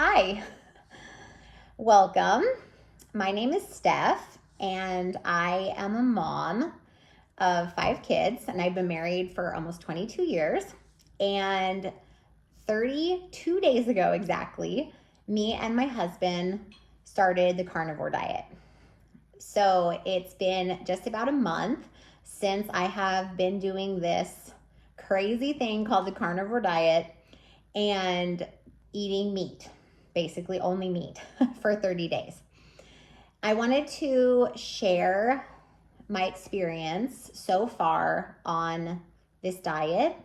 Hi, welcome. My name is Steph, and I am a mom of 5 kids, and I've been married for almost 22 years. And 32 days ago, exactly, me and my husband started the carnivore diet. So it's been just about a month since I have been doing this crazy thing called the carnivore diet and eating meat, basically only meat for 30 days. I wanted to share my experience so far on this diet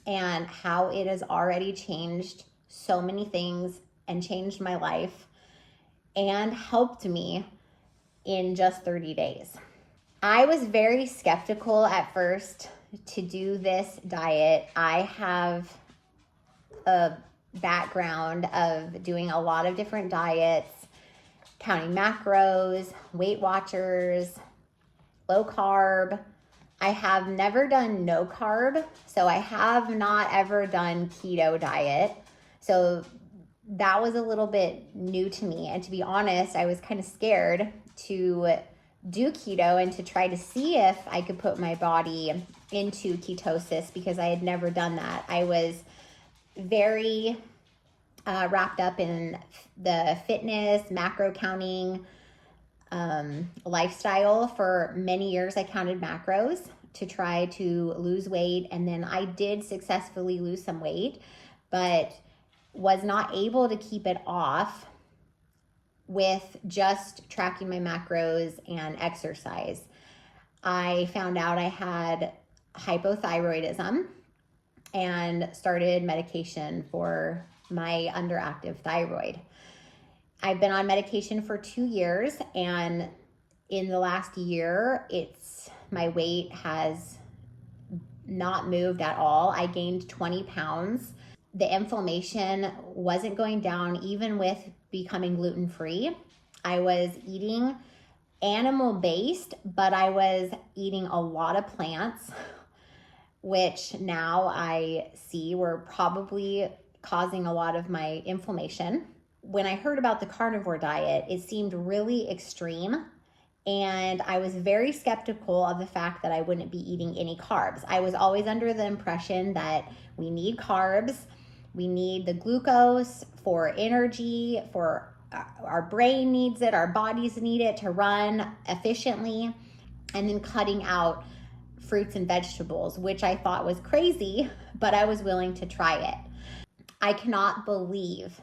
and how it has already changed so many things and changed my life and helped me in just 30 days. I was very skeptical at first to do this diet. I have a background of doing a lot of different diets, counting macros, Weight Watchers, low carb. I have never done no carb, so I have not ever done keto diet. So that was a little bit new to me. And to be honest, I was kind of scared to do keto and to try to see if I could put my body into ketosis because I had never done that. I was very wrapped up in the fitness, macro counting lifestyle. For many years, I counted macros to try to lose weight. And then I did successfully lose some weight, but was not able to keep it off with just tracking my macros and exercise. I found out I had hypothyroidism and started medication for my underactive thyroid. I've been on medication for 2 years, and in the last year, my weight has not moved at all. I gained 20 pounds. The inflammation wasn't going down even with becoming gluten-free. I was eating animal-based, but I was eating a lot of plants, which now I see were probably causing a lot of my inflammation. When I heard about the carnivore diet, it seemed really extreme, and I was very skeptical of the fact that I wouldn't be eating any carbs. I was always under the impression that we need carbs, we need the glucose for energy, for our brain needs it, our bodies need it to run efficiently, and then cutting out fruits and vegetables, which I thought was crazy, but I was willing to try it. I cannot believe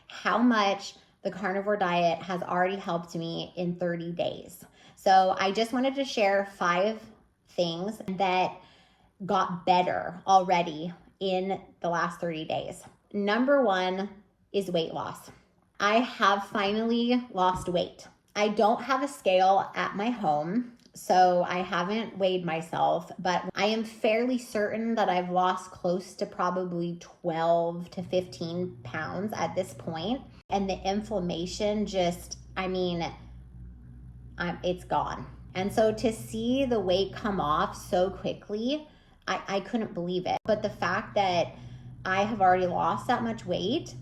how much the carnivore diet has already helped me in 30 days. So I just wanted to share 5 things that got better already in the last 30 days. Number 1 is weight loss. I have finally lost weight. I don't have a scale at my home, so I haven't weighed myself, but I am fairly certain that I've lost close to probably 12 to 15 pounds at this point. And the inflammation it's gone. And so to see the weight come off so quickly, I couldn't believe it. But the fact that I have already lost that much weight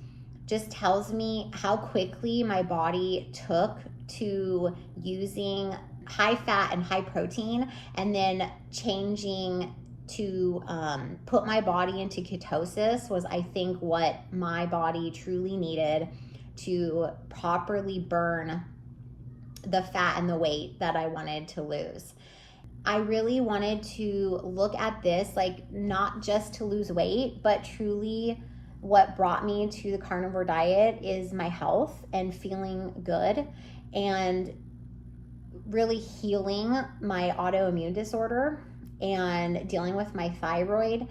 just tells me how quickly my body took to using high fat and high protein, and then changing to put my body into ketosis was, I think, what my body truly needed to properly burn the fat and the weight that I wanted to lose. I really wanted to look at this, like, not just to lose weight, but truly what brought me to the carnivore diet is my health and feeling good and really healing my autoimmune disorder and dealing with my thyroid.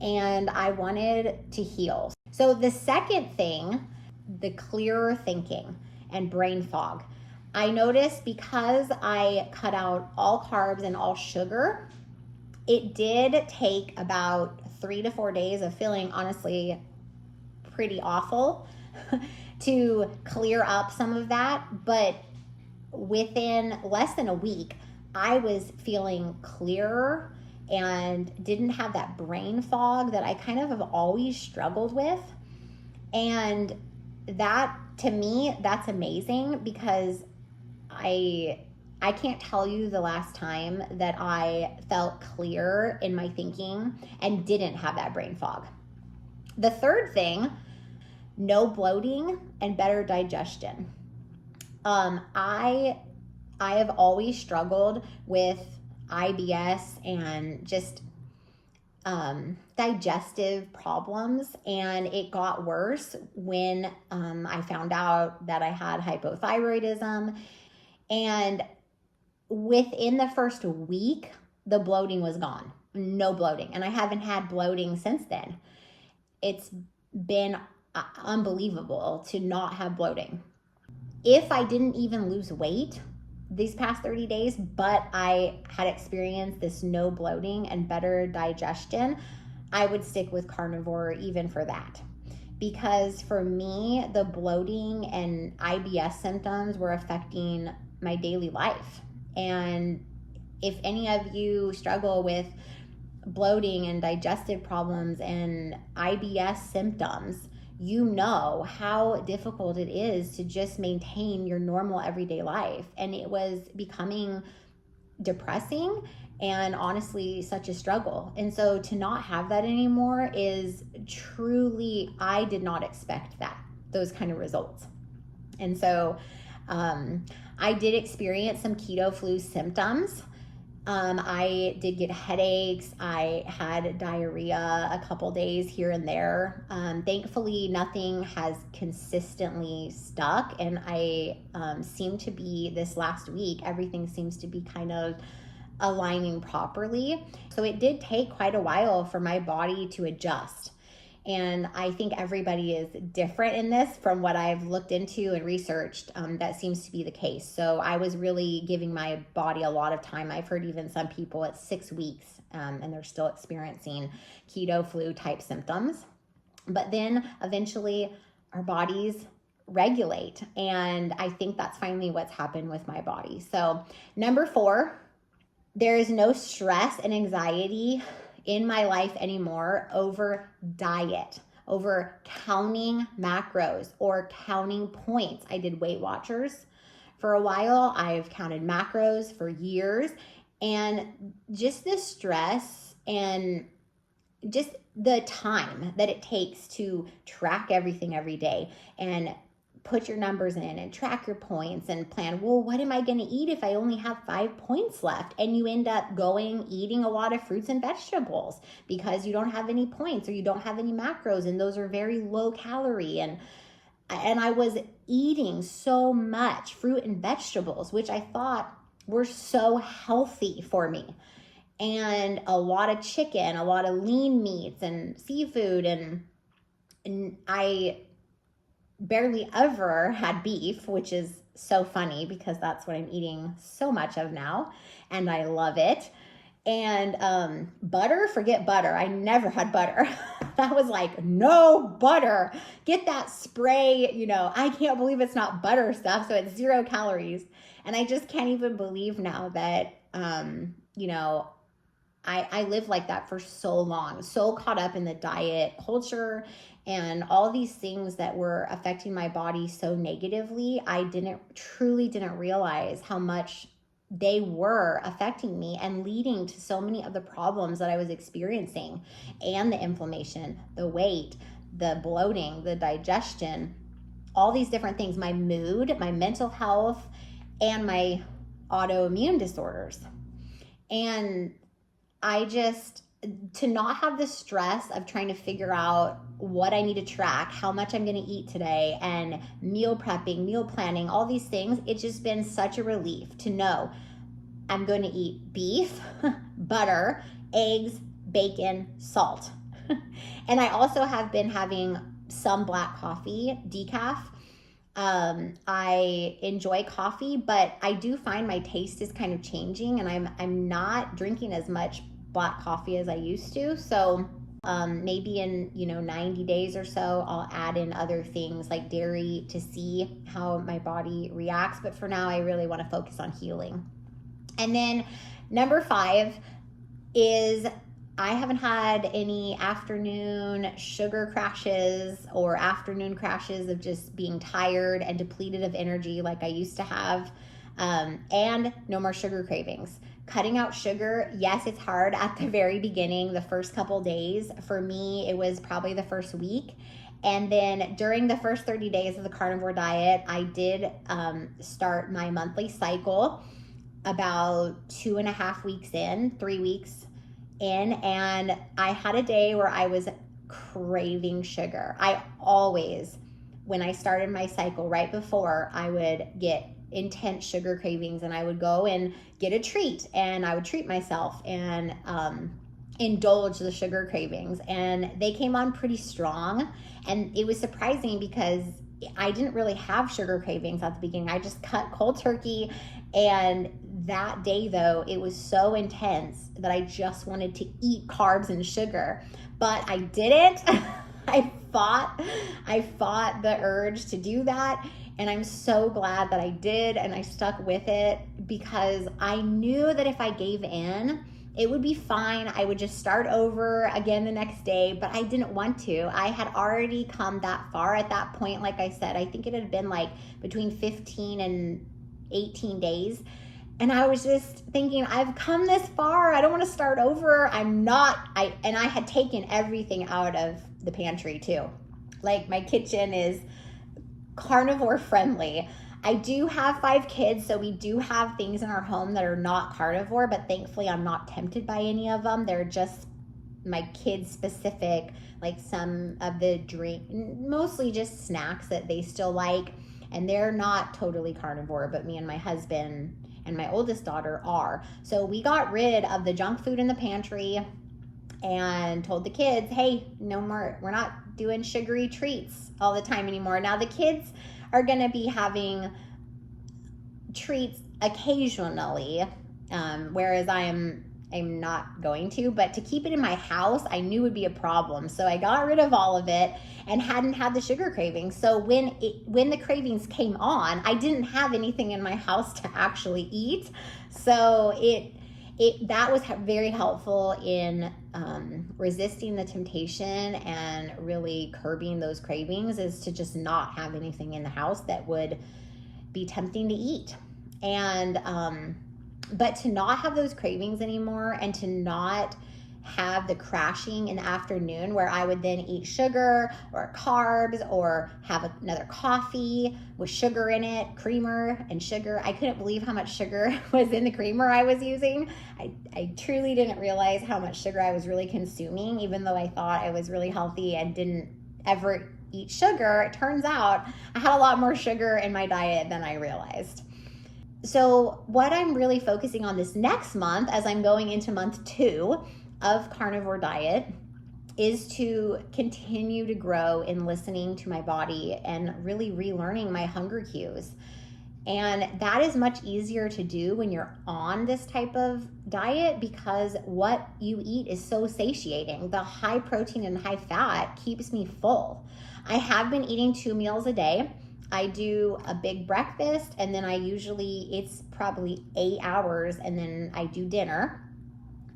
And I wanted to heal. So the second thing, the clearer thinking and brain fog. I noticed because I cut out all carbs and all sugar, it did take about 3 to 4 days of feeling honestly pretty awful to clear up some of that. But within less than a week, I was feeling clearer and didn't have that brain fog that I kind of have always struggled with. And that, to me, that's amazing, because I can't tell you the last time that I felt clear in my thinking and didn't have that brain fog. The third thing, no bloating and better digestion. I have always struggled with IBS and just digestive problems, and it got worse when I found out that I had hypothyroidism. And within the first week, the bloating was gone. No bloating. And I haven't had bloating since then. It's been unbelievable to not have bloating. If I didn't even lose weight these past 30 days, but I had experienced this no bloating and better digestion, I would stick with carnivore even for that. Because for me, the bloating and IBS symptoms were affecting my daily life. And if any of you struggle with bloating and digestive problems and IBS symptoms, you know how difficult it is to just maintain your normal everyday life. And it was becoming depressing and honestly such a struggle. And so to not have that anymore is truly, I did not expect those kind of results. And so I did experience some keto flu symptoms. I did get headaches. I had diarrhea a couple days here and there. Thankfully, nothing has consistently stuck. And I seem to be, this last week, everything seems to be kind of aligning properly. So it did take quite a while for my body to adjust. And I think everybody is different in this. From what I've looked into and researched, that seems to be the case. So I was really giving my body a lot of time. I've heard even some people it's 6 weeks and they're still experiencing keto flu type symptoms. But then eventually our bodies regulate. And I think that's finally what's happened with my body. So number 4, there is no stress and anxiety in my life anymore over diet, over counting macros or counting points. I did Weight Watchers for a while. I've counted macros for years, and just the stress and just the time that it takes to track everything every day and put your numbers in and track your points and plan, well, what am I going to eat if I only have 5 points left? And you end up eating a lot of fruits and vegetables because you don't have any points or you don't have any macros, and those are very low calorie. And I was eating so much fruit and vegetables, which I thought were so healthy for me. And a lot of chicken, a lot of lean meats and seafood. And I barely ever had beef, which is so funny because that's what I'm eating so much of now, and I love it. And butter, forget butter. I never had butter. That was like, no butter. Get that spray, I can't believe it's not butter stuff, so it's 0 calories. And I just can't even believe now that, I lived like that for so long, so caught up in the diet culture and all these things that were affecting my body so negatively. I truly didn't realize how much they were affecting me and leading to so many of the problems that I was experiencing, and the inflammation, the weight, the bloating, the digestion, all these different things, my mood, my mental health, and my autoimmune disorders. And to not have the stress of trying to figure out what I need to track, how much I'm going to eat today, and meal prepping, meal planning, all these things, it's just been such a relief to know I'm going to eat beef, butter, eggs, bacon, salt. And I also have been having some black coffee, decaf. I enjoy coffee, but I do find my taste is kind of changing, and I'm not drinking as much black coffee as I used to. So maybe in 90 days or so, I'll add in other things like dairy to see how my body reacts. But for now, I really want to focus on healing. And then number 5 is I haven't had any afternoon sugar crashes or afternoon crashes of just being tired and depleted of energy like I used to have, and no more sugar cravings. Cutting out sugar, yes, it's hard at the very beginning, the first couple days. For me, it was probably the first week. And then during the first 30 days of the carnivore diet, I did start my monthly cycle about 2.5 weeks in, 3 weeks in, and I had a day where I was craving sugar. I always, when I started my cycle right before, I would get intense sugar cravings, and I would go and get a treat, and I would treat myself and indulge the sugar cravings, and they came on pretty strong. And it was surprising because I didn't really have sugar cravings at the beginning. I just cut cold turkey, and that day though, it was so intense that I just wanted to eat carbs and sugar, but I didn't. I fought the urge to do that, and I'm so glad that I did, and I stuck with it because I knew that if I gave in, it would be fine. I would just start over again the next day, but I didn't want to. I had already come that far at that point. Like I said, I think it had been like between 15 and 18 days. And I was just thinking, I've come this far. I don't want to start over. And I had taken everything out of the pantry too. Like my kitchen is carnivore friendly. I do have 5 kids, so we do have things in our home that are not carnivore, but thankfully I'm not tempted by any of them. They're just my kids specific, like some of the mostly just snacks that they still like, and they're not totally carnivore, but me and my husband and my oldest daughter are. So we got rid of the junk food in the pantry and told the kids, hey, no more, we're not doing sugary treats all the time anymore. Now the kids are going to be having treats occasionally, whereas I'm not going to, but to keep it in my house, I knew would be a problem. So I got rid of all of it and hadn't had the sugar cravings. So when the cravings came on, I didn't have anything in my house to actually eat. So that was very helpful in resisting the temptation and really curbing those cravings, is to just not have anything in the house that would be tempting to eat. And but to not have those cravings anymore, and to not have the crashing in the afternoon where I would then eat sugar or carbs or have another coffee with sugar in it, creamer and sugar. I couldn't believe how much sugar was in the creamer I was using. I truly didn't realize how much sugar I was really consuming, even though I thought I was really healthy and didn't ever eat sugar. It turns out I had a lot more sugar in my diet than I realized. So what I'm really focusing on this next month, as I'm going into month 2 of carnivore diet, is to continue to grow in listening to my body and really relearning my hunger cues. And that is much easier to do when you're on this type of diet, because what you eat is so satiating. The high protein and high fat keeps me full. I have been eating 2 meals a day. I do a big breakfast, and then it's probably 8 hours, and then I do dinner.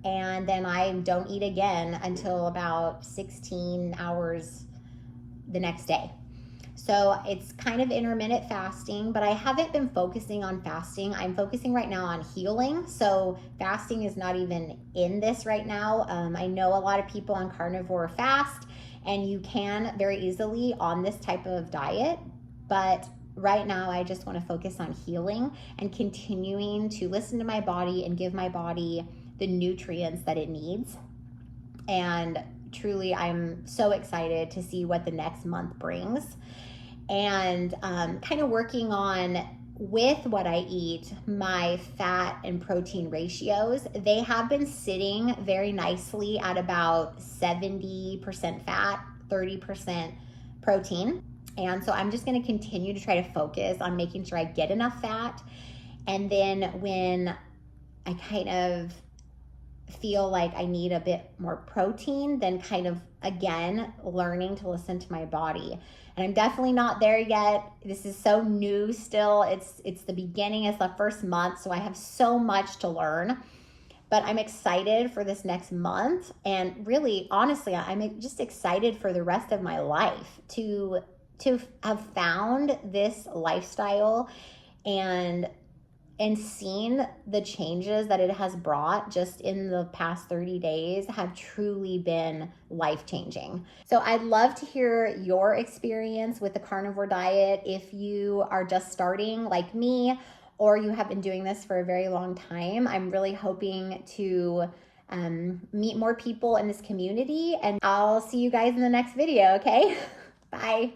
And then I don't eat again until about 16 hours the next day. So it's kind of intermittent fasting, but I haven't been focusing on fasting. I'm focusing right now on healing. So fasting is not even in this right now. I know a lot of people on carnivore fast, and you can very easily on this type of diet. But right now I just want to focus on healing and continuing to listen to my body and give my body the nutrients that it needs. And truly, I'm so excited to see what the next month brings. And kind of working on, with what I eat, my fat and protein ratios. They have been sitting very nicely at about 70% fat, 30% protein. And so I'm just going to continue to try to focus on making sure I get enough fat. And then when I kind of feel like I need a bit more protein, then kind of again learning to listen to my body. And I'm definitely not there yet. This is so new still. It's the beginning, it's the first month, so I have so much to learn. But I'm excited for this next month. And really, honestly, I'm just excited for the rest of my life to have found this lifestyle and seen the changes that it has brought just in the past 30 days have truly been life-changing. So I'd love to hear your experience with the carnivore diet. If you are just starting like me, or you have been doing this for a very long time, I'm really hoping to meet more people in this community, and I'll see you guys in the next video, okay? Bye.